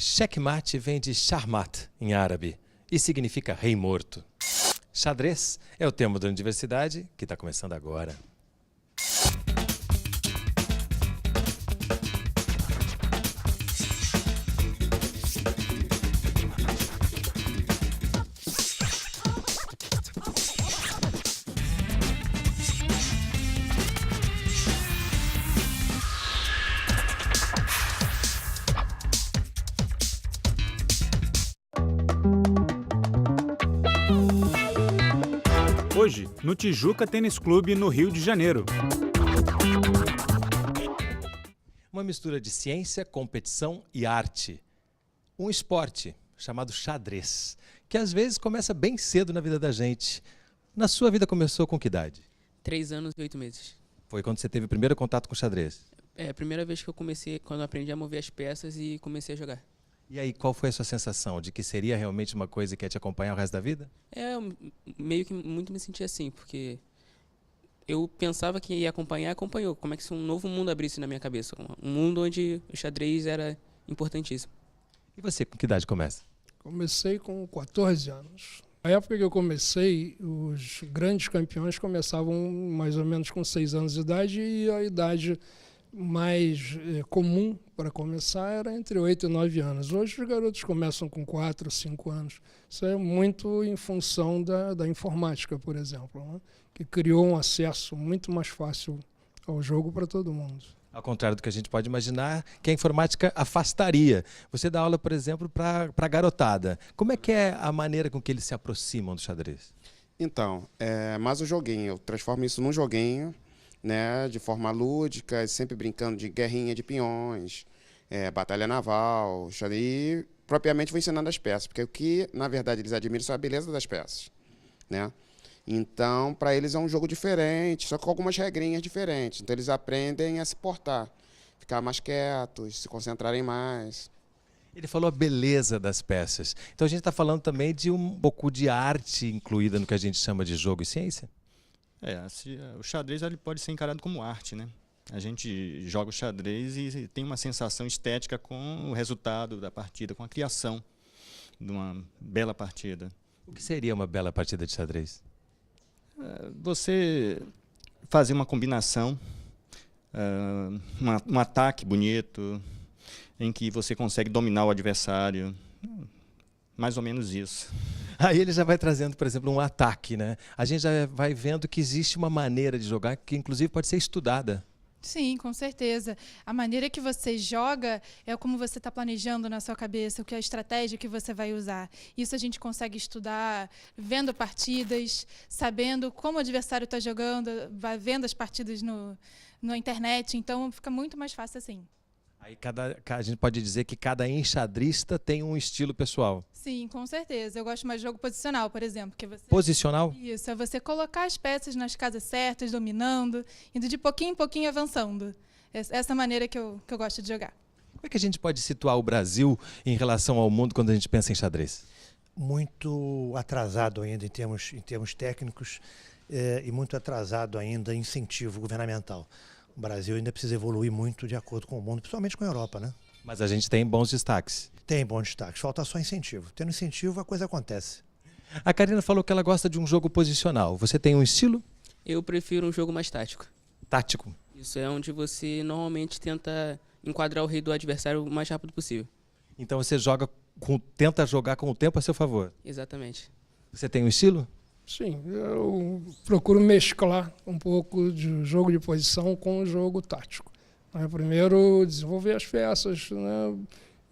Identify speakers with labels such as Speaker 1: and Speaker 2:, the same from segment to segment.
Speaker 1: Checkmate vem de Sharmat, em árabe, e significa rei morto. Xadrez é o tema da universidade que está começando agora.
Speaker 2: Hoje, no Tijuca Tênis Clube, no Rio de Janeiro.
Speaker 1: Uma mistura de ciência, competição e arte. Um esporte chamado xadrez, que às vezes começa bem cedo na vida da gente. Na sua vida começou com que idade?
Speaker 3: 3 anos e 8 meses.
Speaker 1: Foi quando você teve o primeiro contato com xadrez?
Speaker 3: É a primeira vez que eu comecei, quando eu aprendi a mover as peças e comecei a jogar.
Speaker 1: E aí, qual foi a sua sensação? De que seria realmente uma coisa que ia te acompanhar o resto da vida?
Speaker 3: Eu meio que muito me senti assim, porque eu pensava que ia acompanhar, acompanhou. Como é que se um novo mundo abrisse na minha cabeça? Um mundo onde o xadrez era importantíssimo.
Speaker 1: E você, com que idade começa?
Speaker 4: Comecei com 14 anos. Na época que eu comecei, os grandes campeões começavam mais ou menos com 6 anos de idade e a idade mais comum para começar era entre 8 e 9 anos. Hoje os garotos começam com 4, 5 anos. Isso é muito em função da informática, por exemplo, né? Que criou um acesso muito mais fácil ao jogo para todo mundo.
Speaker 1: Ao contrário do que a gente pode imaginar, que a informática afastaria. Você dá aula, por exemplo, para a garotada. Como é que é a maneira com que eles se aproximam do xadrez?
Speaker 5: Então, é mais um joguinho. Eu transformo isso num joguinho, né, de forma lúdica, sempre brincando de guerrinha de peões, batalha naval, e propriamente vou ensinando as peças, porque o que, na verdade, eles admiram são a beleza das peças, né? Então, para eles é um jogo diferente, só com algumas regrinhas diferentes. Então, eles aprendem a se portar, ficar mais quietos, se concentrarem mais.
Speaker 1: Ele falou a beleza das peças. Então, a gente está falando também de um pouco de arte incluída no que a gente chama de jogo e ciência?
Speaker 6: O xadrez ele pode ser encarado como arte, né? A gente joga o xadrez e tem uma sensação estética com o resultado da partida, com a criação de uma bela partida.
Speaker 1: O que seria uma bela partida de xadrez?
Speaker 6: Você fazer uma combinação, um ataque bonito, em que você consegue dominar o adversário, mais ou menos isso.
Speaker 1: Aí ele já vai trazendo, por exemplo, um ataque, né? A gente já vai vendo que existe uma maneira de jogar que, inclusive, pode ser estudada.
Speaker 7: Sim, com certeza. A maneira que você joga é como você está planejando na sua cabeça, o que é a estratégia que você vai usar. Isso a gente consegue estudar vendo partidas, sabendo como o adversário está jogando, vai vendo as partidas na internet, então fica muito mais fácil assim.
Speaker 1: Aí a gente pode dizer que cada enxadrista tem um estilo pessoal.
Speaker 7: Sim, com certeza. Eu gosto mais de jogo posicional, por exemplo. Que você...
Speaker 1: Posicional?
Speaker 7: Isso, é você colocar as peças nas casas certas, dominando, indo de pouquinho em pouquinho avançando. Essa maneira que eu gosto de jogar.
Speaker 1: Como é que a gente pode situar o Brasil em relação ao mundo quando a gente pensa em xadrez?
Speaker 8: Muito atrasado ainda em termos técnicos e muito atrasado ainda em incentivo governamental. O Brasil ainda precisa evoluir muito de acordo com o mundo, principalmente com a Europa, né?
Speaker 1: Mas a gente tem bons destaques.
Speaker 8: Tem bons destaques, falta só incentivo. Tendo incentivo, a coisa acontece.
Speaker 1: A Karina falou que ela gosta de um jogo posicional. Você tem um estilo?
Speaker 3: Eu prefiro um jogo mais tático.
Speaker 1: Tático?
Speaker 3: Isso é onde você normalmente tenta enquadrar o rei do adversário o mais rápido possível.
Speaker 1: Então você tenta jogar com o tempo a seu favor?
Speaker 3: Exatamente.
Speaker 1: Você tem um estilo?
Speaker 4: Sim, eu procuro mesclar um pouco de jogo de posição com o jogo tático. Primeiro, desenvolver as peças, né?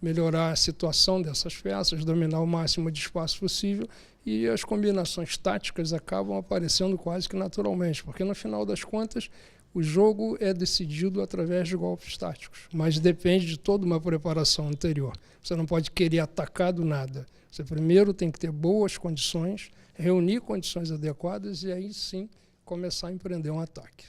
Speaker 4: Melhorar a situação dessas peças, dominar o máximo de espaço possível e as combinações táticas acabam aparecendo quase que naturalmente, porque no final das contas o jogo é decidido através de golpes táticos, mas depende de toda uma preparação anterior. Você não pode querer atacar do nada. Você primeiro tem que ter boas condições, reunir condições adequadas e aí sim começar a empreender um ataque.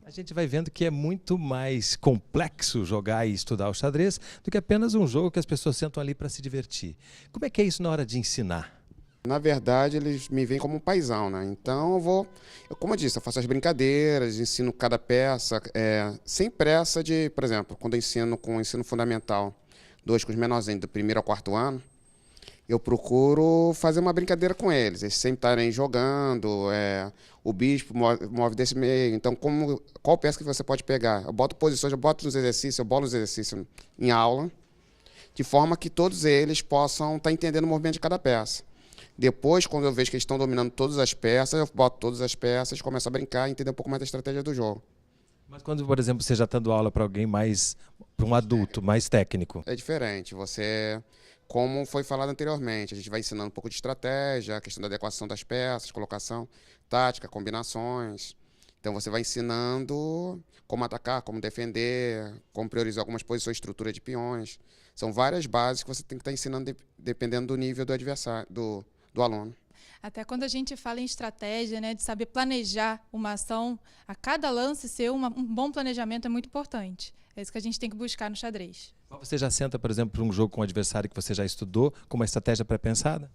Speaker 1: A gente vai vendo que é muito mais complexo jogar e estudar o xadrez do que apenas um jogo que as pessoas sentam ali para se divertir. Como é que é isso na hora de ensinar?
Speaker 5: Na verdade, eles me veem como um paizão, né? Então como eu disse, eu faço as brincadeiras, ensino cada peça, sem pressa de, por exemplo, quando eu ensino com o ensino fundamental 2 com os menorzinhos do 1º ao 4º ano, eu procuro fazer uma brincadeira com eles. Eles sempre estarem jogando, o bispo move desse meio. Então, qual peça que você pode pegar? Eu boto posições, eu boto nos exercícios, eu bolo os exercícios em aula, de forma que todos eles possam estar entendendo o movimento de cada peça. Depois, quando eu vejo que eles estão dominando todas as peças, eu boto todas as peças, começo a brincar e entender um pouco mais da estratégia do jogo.
Speaker 1: Mas quando, por exemplo, você já está dando aula para alguém para um adulto, mais técnico?
Speaker 5: É diferente. Como foi falado anteriormente, a gente vai ensinando um pouco de estratégia, a questão da adequação das peças, colocação, tática, combinações. Então você vai ensinando como atacar, como defender, como priorizar algumas posições, estrutura de peões. São várias bases que você tem que estar ensinando dependendo do nível do adversário, do aluno.
Speaker 7: Até quando a gente fala em estratégia, né, de saber planejar uma ação, a cada lance ser um bom planejamento é muito importante. É isso que a gente tem que buscar no xadrez.
Speaker 1: Você já senta, por exemplo, para um jogo com um adversário que você já estudou, com uma estratégia pré-pensada?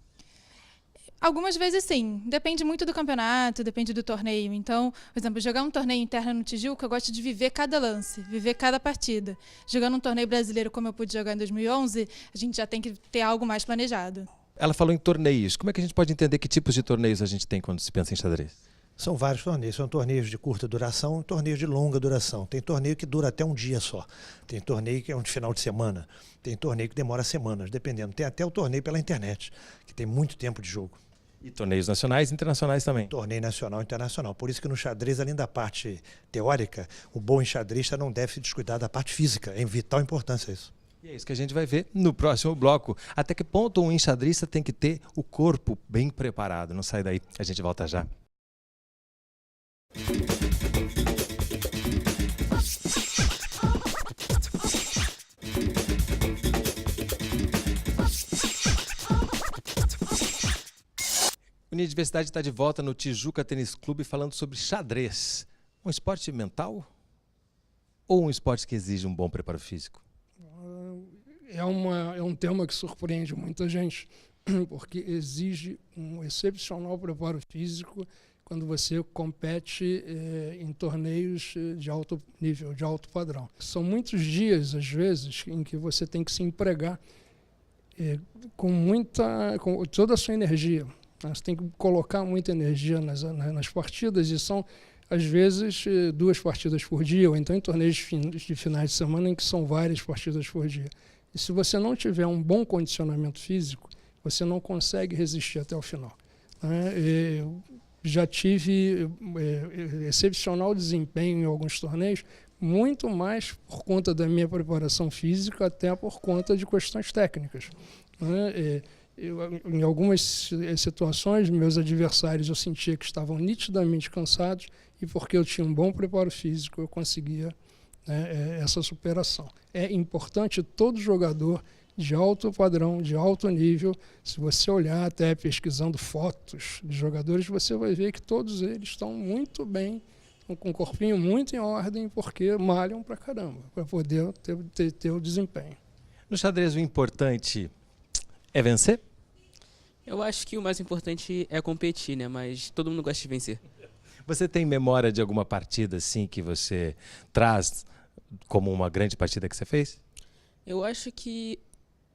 Speaker 7: Algumas vezes sim, depende muito do campeonato, depende do torneio. Então, por exemplo, jogar um torneio interno no Tijuca, eu gosto de viver cada lance, viver cada partida. Jogando um torneio brasileiro como eu pude jogar em 2011, a gente já tem que ter algo mais planejado.
Speaker 1: Ela falou em torneios. Como é que a gente pode entender que tipos de torneios a gente tem quando se pensa em xadrez?
Speaker 8: São vários torneios. São torneios de curta duração e torneios de longa duração. Tem torneio que dura até um dia só. Tem torneio que é um de final de semana. Tem torneio que demora semanas, dependendo. Tem até o torneio pela internet, que tem muito tempo de jogo.
Speaker 1: E torneios nacionais e internacionais também?
Speaker 8: Torneio nacional e internacional. Por isso que no xadrez, além da parte teórica, o bom enxadrista não deve se descuidar da parte física. É de vital importância isso.
Speaker 1: E é isso que a gente vai ver no próximo bloco. Até que ponto um enxadrista tem que ter o corpo bem preparado? Não sai daí, a gente volta já. Unidiversidade está de volta no Tijuca Tênis Clube falando sobre xadrez. Um esporte mental ou um esporte que exige um bom preparo físico?
Speaker 4: É um tema que surpreende muita gente, porque exige um excepcional preparo físico quando você compete em torneios de alto nível, de alto padrão. São muitos dias, às vezes, em que você tem que se empregar com toda a sua energia. Você tem que colocar muita energia nas partidas, e são, às vezes, 2 partidas por dia, ou então em torneios de finais de semana em que são várias partidas por dia. E se você não tiver um bom condicionamento físico, você não consegue resistir até o final. Eu já tive excepcional desempenho em alguns torneios, muito mais por conta da minha preparação física, até por conta de questões técnicas. Em algumas situações, meus adversários eu sentia que estavam nitidamente cansados, e porque eu tinha um bom preparo físico, eu conseguia essa superação. É importante todo jogador de alto padrão, de alto nível. Se você olhar até pesquisando fotos de jogadores, você vai ver que todos eles estão muito bem, com o corpinho muito em ordem, porque malham pra caramba, para poder ter o desempenho.
Speaker 1: No xadrez, o importante é vencer?
Speaker 3: Eu acho que o mais importante é competir, né? Mas todo mundo gosta de vencer.
Speaker 1: Você tem memória de alguma partida assim que você traz como uma grande partida que você fez?
Speaker 3: Eu acho que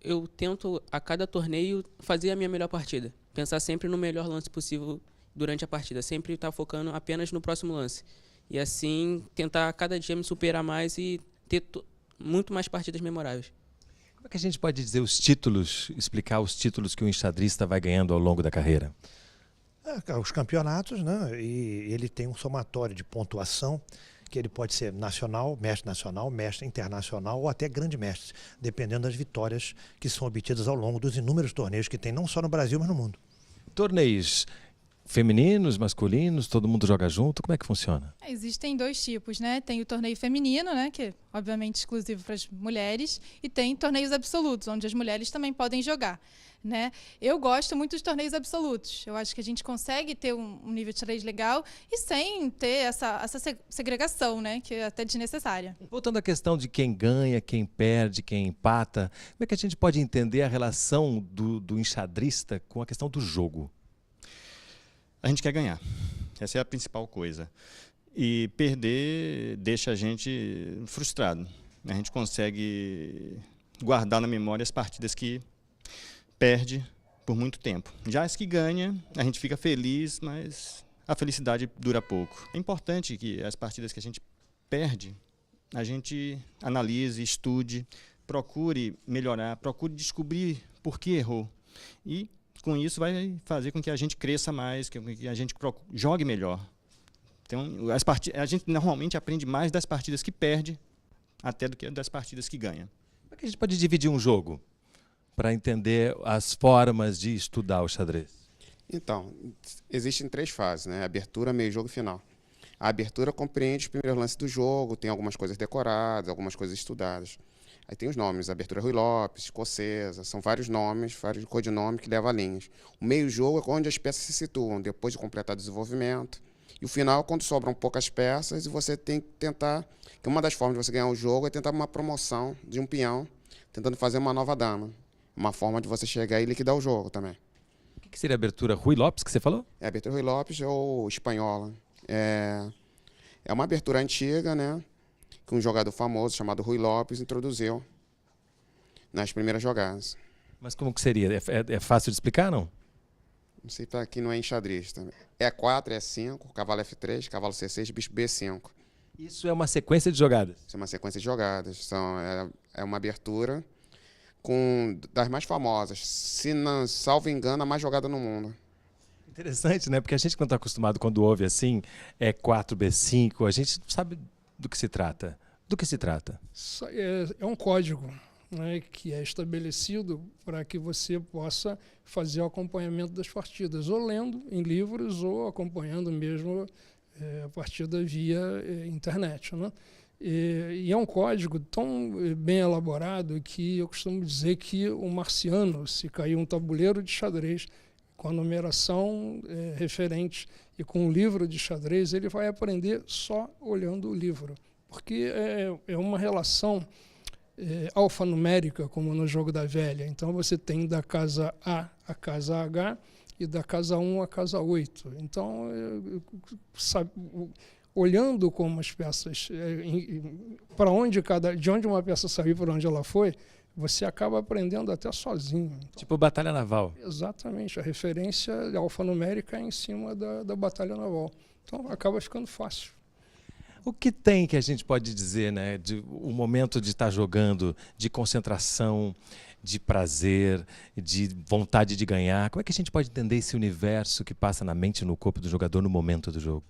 Speaker 3: eu tento, a cada torneio, fazer a minha melhor partida. Pensar sempre no melhor lance possível durante a partida. Sempre estar focando apenas no próximo lance. E assim, tentar a cada dia me superar mais e ter muito mais partidas memoráveis.
Speaker 1: Como é que a gente pode dizer os títulos, explicar os títulos que o enxadrista vai ganhando ao longo da carreira?
Speaker 8: Os campeonatos, né? E ele tem um somatório de pontuação, que ele pode ser nacional, mestre internacional ou até grande mestre, dependendo das vitórias que são obtidas ao longo dos inúmeros torneios que tem, não só no Brasil, mas no mundo.
Speaker 1: Torneios femininos, masculinos, todo mundo joga junto? Como é que funciona?
Speaker 7: Existem 2 tipos, né? Tem o torneio feminino, né, que é obviamente exclusivo para as mulheres, e tem torneios absolutos, onde as mulheres também podem jogar, né? Eu gosto muito dos torneios absolutos. Eu acho que a gente consegue ter um nível de xadrez legal e sem ter essa segregação, né, que é até desnecessária.
Speaker 1: Voltando à questão de quem ganha, quem perde, quem empata, como é que a gente pode entender a relação do enxadrista com a questão do jogo?
Speaker 6: A gente quer ganhar. Essa é a principal coisa. E perder deixa a gente frustrado. A gente consegue guardar na memória as partidas que perde por muito tempo. Já as que ganha, a gente fica feliz, mas a felicidade dura pouco. É importante que as partidas que a gente perde, a gente analise, estude, procure melhorar, procure descobrir por que errou. E com isso vai fazer com que a gente cresça mais, que a gente jogue melhor. Então, a gente normalmente aprende mais das partidas que perde até do que das partidas que ganha.
Speaker 1: Como é que a gente pode dividir um jogo para entender as formas de estudar o xadrez?
Speaker 5: Então, existem 3 fases, né? Abertura, meio jogo e final. A abertura compreende os primeiros lances do jogo, tem algumas coisas decoradas, algumas coisas estudadas. Aí tem os nomes, abertura Rui Lopes, escocesa, são vários nomes, vários codinomes que levam a linhas. O meio jogo é onde as peças se situam, depois de completar o desenvolvimento. E o final é quando sobram poucas peças e você tem que tentar, que uma das formas de você ganhar o jogo é tentar uma promoção de um peão, tentando fazer uma nova dama. Uma forma de você chegar e liquidar o jogo também.
Speaker 1: O que seria a abertura Rui Lopes que você falou?
Speaker 5: É a abertura Rui Lopes ou espanhola. É uma abertura antiga, né, que um jogador famoso chamado Rui Lopes introduziu nas primeiras jogadas.
Speaker 1: Mas como que seria? É fácil de explicar, não?
Speaker 5: Não sei para quem não é enxadrista. E4, E5, cavalo F3, cavalo C6, bispo B5.
Speaker 1: Isso é uma sequência de jogadas?
Speaker 5: Isso é uma sequência de jogadas. É uma abertura das mais famosas. Se não, salvo engano, a mais jogada no mundo.
Speaker 1: Interessante, né? Porque a gente, quando está acostumado, quando ouve assim, E4, B5, a gente não sabe do que se trata. Do que se trata?
Speaker 4: É um código, né, que é estabelecido para que você possa fazer o acompanhamento das partidas, ou lendo em livros, ou acompanhando mesmo a partida via internet, né? E é um código tão bem elaborado que eu costumo dizer que o marciano, se cair um tabuleiro de xadrez com a numeração referente e com o livro de xadrez, ele vai aprender só olhando o livro, porque é uma relação alfanumérica, como no jogo da velha. Então você tem da casa A à casa H e da casa 1 à casa 8. Então, olhando como as peças, de onde uma peça saiu, para onde ela foi, você acaba aprendendo até sozinho. Então,
Speaker 1: tipo batalha naval.
Speaker 4: Exatamente. A referência alfanumérica é em cima da batalha naval. Então, acaba ficando fácil.
Speaker 1: O que tem que a gente pode dizer, né, o momento de estar jogando, de concentração, de prazer, de vontade de ganhar? Como é que a gente pode entender esse universo que passa na mente e no corpo do jogador no momento do jogo?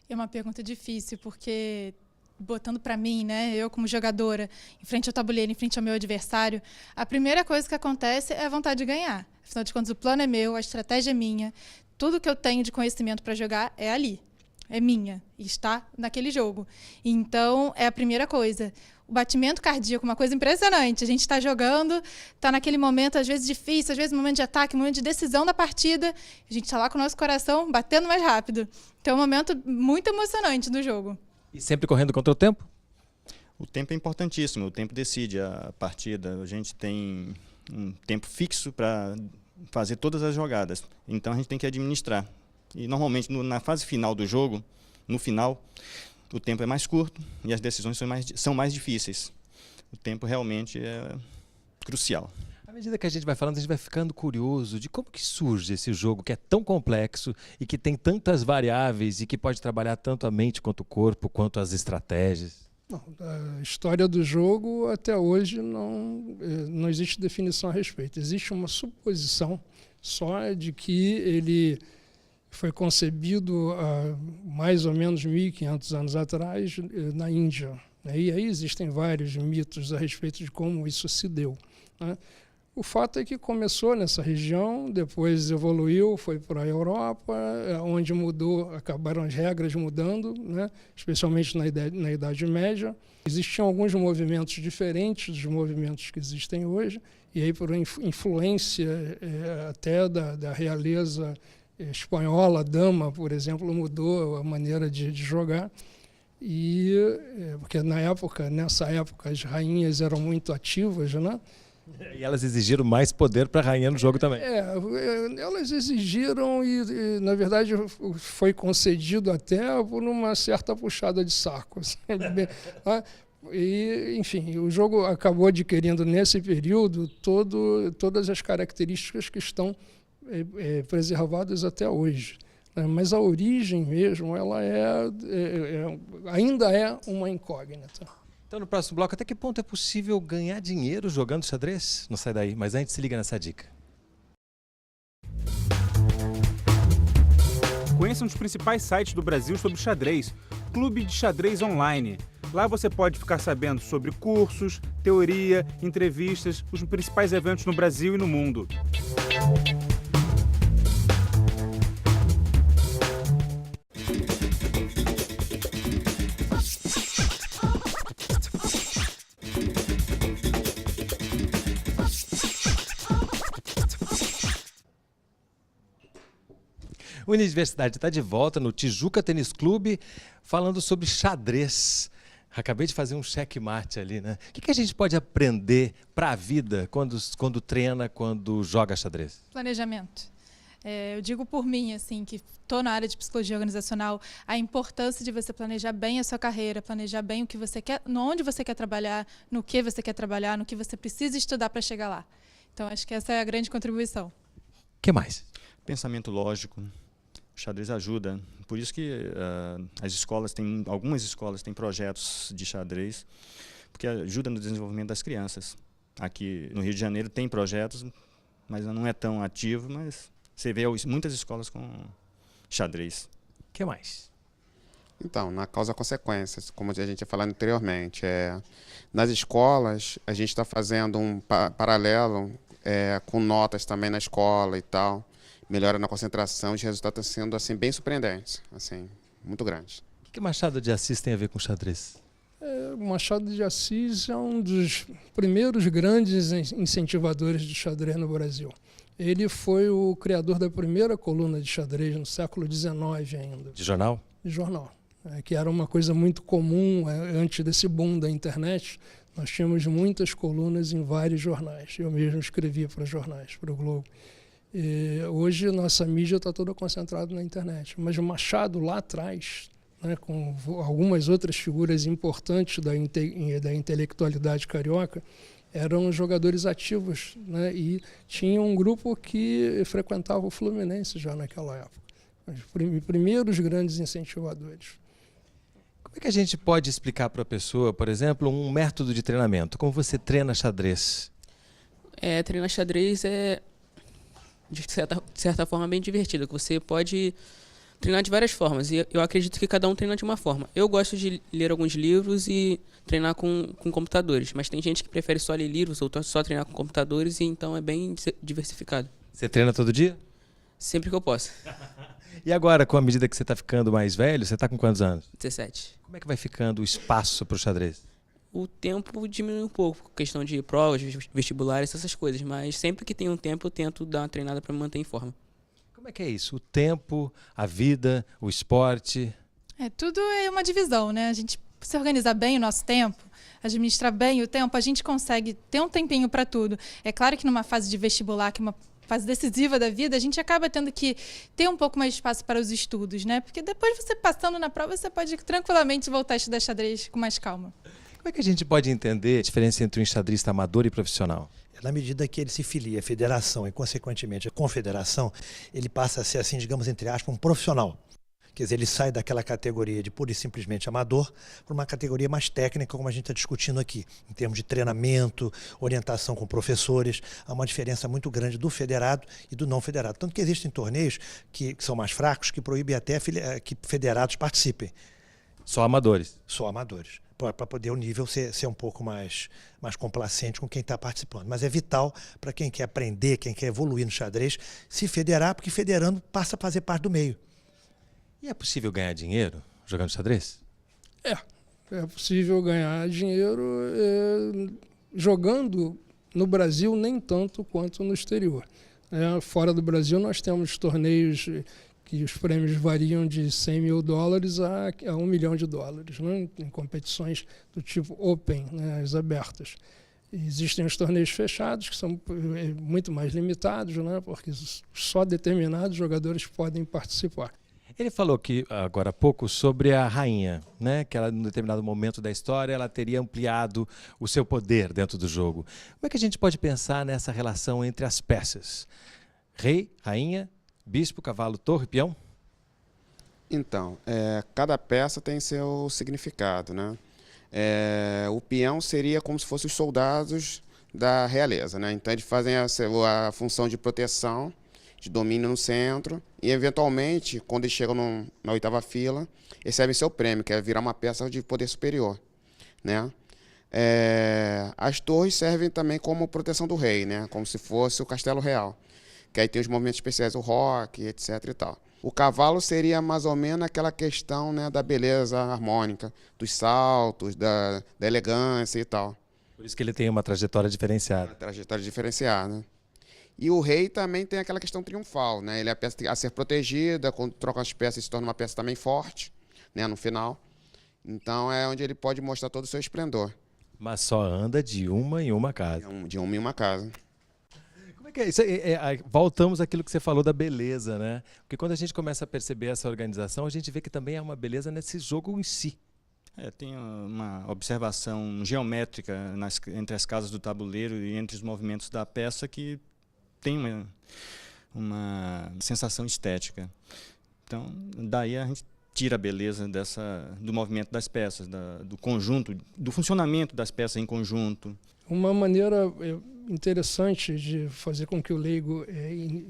Speaker 7: É uma pergunta difícil, porque botando para mim, né, eu como jogadora, em frente ao tabuleiro, em frente ao meu adversário, a primeira coisa que acontece é a vontade de ganhar. Afinal de contas, o plano é meu, a estratégia é minha, tudo que eu tenho de conhecimento para jogar é ali. É minha, e está naquele jogo. Então, é a primeira coisa. O batimento cardíaco, uma coisa impressionante. A gente está jogando, está naquele momento, às vezes difícil, às vezes momento de ataque, momento de decisão da partida. A gente está lá com o nosso coração batendo mais rápido. Então, é um momento muito emocionante do jogo.
Speaker 1: E sempre correndo contra o tempo?
Speaker 6: O tempo é importantíssimo, o tempo decide a partida. A gente tem um tempo fixo para fazer todas as jogadas. Então, a gente tem que administrar. E normalmente na fase final do jogo, no final, o tempo é mais curto e as decisões são mais difíceis. O tempo realmente é crucial.
Speaker 1: À medida que a gente vai falando, a gente vai ficando curioso de como que surge esse jogo que é tão complexo e que tem tantas variáveis e que pode trabalhar tanto a mente quanto o corpo, quanto as estratégias.
Speaker 4: Não, a história do jogo até hoje não existe definição a respeito. Existe uma suposição só de que ele foi concebido há mais ou menos 1.500 anos atrás na Índia. E aí existem vários mitos a respeito de como isso se deu. O fato é que começou nessa região, depois evoluiu, foi para a Europa, onde acabaram as regras mudando, né? Especialmente na Idade Média. Existiam alguns movimentos diferentes dos movimentos que existem hoje, e aí por influência até da realeza espanhola, a dama, por exemplo, mudou a maneira de jogar. Porque nessa época, as rainhas eram muito ativas, né?
Speaker 1: E elas exigiram mais poder para a rainha no jogo também.
Speaker 4: Elas exigiram e, na verdade, foi concedido até por uma certa puxada de saco. E, enfim, o jogo acabou adquirindo nesse período todas as características que estão preservadas até hoje. Mas a origem mesmo, ela ainda é uma incógnita.
Speaker 1: Então, no próximo bloco, até que ponto é possível ganhar dinheiro jogando xadrez? Não sai daí, mas antes se liga nessa dica.
Speaker 2: Conheça um dos principais sites do Brasil sobre xadrez, Clube de Xadrez Online. Lá você pode ficar sabendo sobre cursos, teoria, entrevistas, os principais eventos no Brasil e no mundo.
Speaker 1: O Universidade está de volta no Tijuca Tênis Clube, falando sobre xadrez. Acabei de fazer um checkmate ali, né? O que a gente pode aprender para a vida quando treina, quando joga xadrez?
Speaker 7: Planejamento. Eu digo por mim, assim, que estou na área de psicologia organizacional, a importância de você planejar bem a sua carreira, planejar bem o que você quer, onde você quer trabalhar, no que você quer trabalhar, no que você precisa estudar para chegar lá. Então, acho que essa é a grande contribuição.
Speaker 1: O que mais?
Speaker 6: Pensamento lógico. O xadrez ajuda. Por isso que algumas escolas têm projetos de xadrez, porque ajuda no desenvolvimento das crianças. Aqui no Rio de Janeiro tem projetos, mas não é tão ativo, mas você vê muitas escolas com xadrez.
Speaker 1: O que mais?
Speaker 5: Então, na causa-consequências, como a gente ia falando anteriormente, nas escolas a gente está fazendo um paralelo com notas também na escola e tal. Melhora na concentração, os resultados estão sendo assim, bem surpreendentes, assim, muito grandes.
Speaker 1: O que Machado de Assis tem a ver com xadrez?
Speaker 4: Machado de Assis é um dos primeiros grandes incentivadores de xadrez no Brasil. Ele foi o criador da primeira coluna de xadrez no século XIX ainda.
Speaker 1: De jornal?
Speaker 4: De jornal, que era uma coisa muito comum antes desse boom da internet. Nós tínhamos muitas colunas em vários jornais. Eu mesmo escrevia para jornais, para o Globo. Hoje nossa mídia está toda concentrada na internet, mas o Machado lá atrás, né, com algumas outras figuras importantes da intelectualidade carioca, eram jogadores ativos, né, e tinha um grupo que frequentava o Fluminense já naquela época, os primeiros grandes incentivadores.
Speaker 1: Como é que a gente pode explicar para a pessoa, por exemplo, um método de treinamento? Como você treina xadrez?
Speaker 3: Treinar xadrez é de certa forma bem divertido, que você pode treinar de várias formas, e eu acredito que cada um treina de uma forma. Eu gosto de ler alguns livros e treinar com computadores, mas tem gente que prefere só ler livros ou só treinar com computadores, e então é bem diversificado.
Speaker 1: Você treina todo dia?
Speaker 3: Sempre que eu posso.
Speaker 1: E agora, com a medida que você está ficando mais velho, você está com quantos anos?
Speaker 3: 17.
Speaker 1: Como é que vai ficando o espaço para o xadrez?
Speaker 3: O tempo diminui um pouco, questão de provas, vestibulares, essas coisas, mas sempre que tem um tempo eu tento dar uma treinada para me manter em forma.
Speaker 1: Como é que é isso? O tempo, a vida, o esporte?
Speaker 7: Tudo é uma divisão, né? A gente se organizar bem o nosso tempo, administrar bem o tempo, a gente consegue ter um tempinho para tudo. É claro que numa fase de vestibular, que é uma fase decisiva da vida, a gente acaba tendo que ter um pouco mais de espaço para os estudos, né? Porque depois você passando na prova, você pode tranquilamente voltar a estudar xadrez com mais calma.
Speaker 1: Como é que a gente pode entender a diferença entre um enxadrista amador e profissional?
Speaker 8: Na medida que ele se filia à federação e, consequentemente, à confederação, ele passa a ser, assim, digamos, entre aspas, um profissional. Quer dizer, ele sai daquela categoria de pura e simplesmente amador para uma categoria mais técnica, como a gente está discutindo aqui, em termos de treinamento, orientação com professores. Há uma diferença muito grande do federado e do não federado. Tanto que existem torneios que são mais fracos, que proíbem até que federados participem.
Speaker 1: Só amadores?
Speaker 8: Só amadores. Para poder o nível ser um pouco mais complacente com quem está participando. Mas é vital para quem quer aprender, quem quer evoluir no xadrez, se federar, porque federando passa a fazer parte do meio.
Speaker 1: E é possível ganhar dinheiro jogando xadrez?
Speaker 4: É possível ganhar dinheiro jogando no Brasil, nem tanto quanto no exterior. Fora do Brasil nós temos torneios que os prêmios variam de $100 mil a $1 milhão, né, em competições do tipo Open, né, as abertas. E existem os torneios fechados, que são muito mais limitados, né, porque só determinados jogadores podem participar.
Speaker 1: Ele falou que agora há pouco sobre a rainha, né? Que ela, em um determinado momento da história, ela teria ampliado o seu poder dentro do jogo. Como é que a gente pode pensar nessa relação entre as peças? Rei, rainha, bispo, cavalo, torre, peão?
Speaker 5: Então, cada peça tem seu significado, né? O peão seria como se fossem os soldados da realeza, né? Então eles fazem a função de proteção, de domínio no centro e, eventualmente, quando eles chegam na 8ª fila, recebem seu prêmio, que é virar uma peça de poder superior, né? As torres servem também como proteção do rei, né? Como se fosse o castelo real, que aí tem os movimentos especiais, o rock, etc. e tal. O cavalo seria mais ou menos aquela questão, né, da beleza harmônica, dos saltos, da elegância e tal.
Speaker 1: Por isso que ele tem uma trajetória diferenciada.
Speaker 5: Uma trajetória diferenciada. E o rei também tem aquela questão triunfal, né? Ele é a peça a ser protegida, quando troca as peças, ele se torna uma peça também forte, né, no final. Então é onde ele pode mostrar todo o seu esplendor.
Speaker 1: Mas só anda de uma em uma casa.
Speaker 5: De uma em uma casa.
Speaker 1: Como é que é isso? Voltamos àquilo que você falou da beleza, né? Porque quando a gente começa a perceber essa organização, a gente vê que também há uma beleza nesse jogo em si.
Speaker 6: Tem uma observação geométrica entre as casas do tabuleiro e entre os movimentos da peça que tem uma sensação estética. Então, daí a gente tira a beleza do movimento das peças, do conjunto, do funcionamento das peças em conjunto.
Speaker 4: Uma maneira interessante de fazer com que o leigo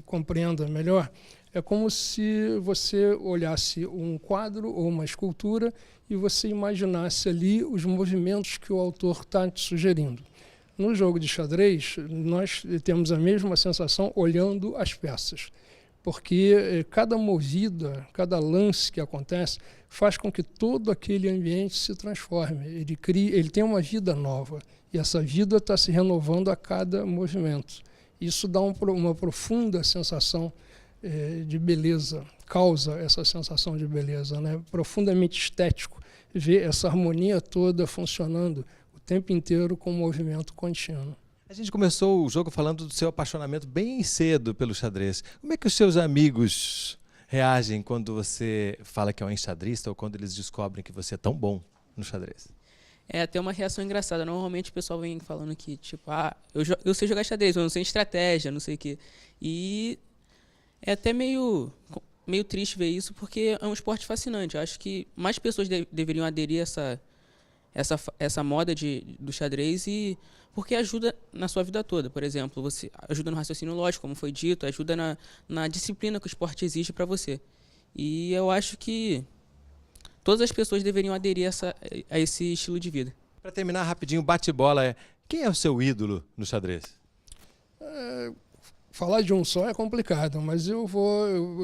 Speaker 4: compreenda melhor é como se você olhasse um quadro ou uma escultura e você imaginasse ali os movimentos que o autor está te sugerindo. No jogo de xadrez, nós temos a mesma sensação olhando as peças, porque cada movida, cada lance que acontece faz com que todo aquele ambiente se transforme. Ele tem uma vida nova e essa vida está se renovando a cada movimento. Isso dá uma profunda sensação de beleza, causa essa sensação de beleza, né? Profundamente estético, ver essa harmonia toda funcionando o tempo inteiro com um movimento contínuo.
Speaker 1: A gente começou o jogo falando do seu apaixonamento bem cedo pelo xadrez. Como é que os seus amigos reagem quando você fala que é um enxadrista ou quando eles descobrem que você é tão bom no xadrez?
Speaker 3: É até uma reação engraçada. Normalmente o pessoal vem falando que, tipo, eu sei jogar xadrez, eu não sei estratégia, não sei o quê. E é até meio triste ver isso, porque é um esporte fascinante. Eu acho que mais pessoas deveriam aderir a essa moda do xadrez, porque ajuda na sua vida toda. Por exemplo, você ajuda no raciocínio lógico, como foi dito, ajuda na disciplina que o esporte exige para você. E eu acho que todas as pessoas deveriam aderir a esse estilo de vida.
Speaker 1: Para terminar rapidinho, bate-bola quem é o seu ídolo no xadrez?
Speaker 4: Falar de um só é complicado, mas eu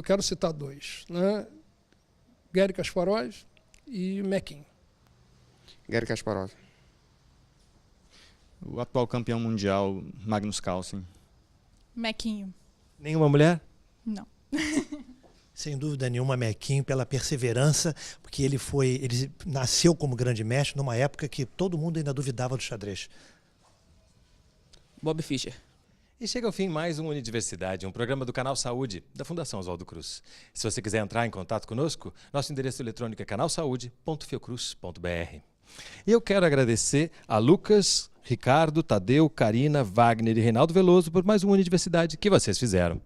Speaker 4: quero citar dois, né? Garry Kasparov e Mekin.
Speaker 5: Garry Kasparov.
Speaker 6: O atual campeão mundial, Magnus Carlsen.
Speaker 7: Mequinho.
Speaker 1: Nenhuma mulher?
Speaker 7: Não.
Speaker 8: Sem dúvida nenhuma, Mekin, pela perseverança, porque ele nasceu como grande mestre numa época que todo mundo ainda duvidava do xadrez.
Speaker 3: Bob Fischer.
Speaker 1: E chega ao fim mais um Unidiversidade, um programa do Canal Saúde, da Fundação Oswaldo Cruz. Se você quiser entrar em contato conosco, nosso endereço eletrônico é canalsaude.fiocruz.br. E eu quero agradecer a Lucas, Ricardo, Tadeu, Karina, Wagner e Reinaldo Veloso por mais um Unidiversidade que vocês fizeram.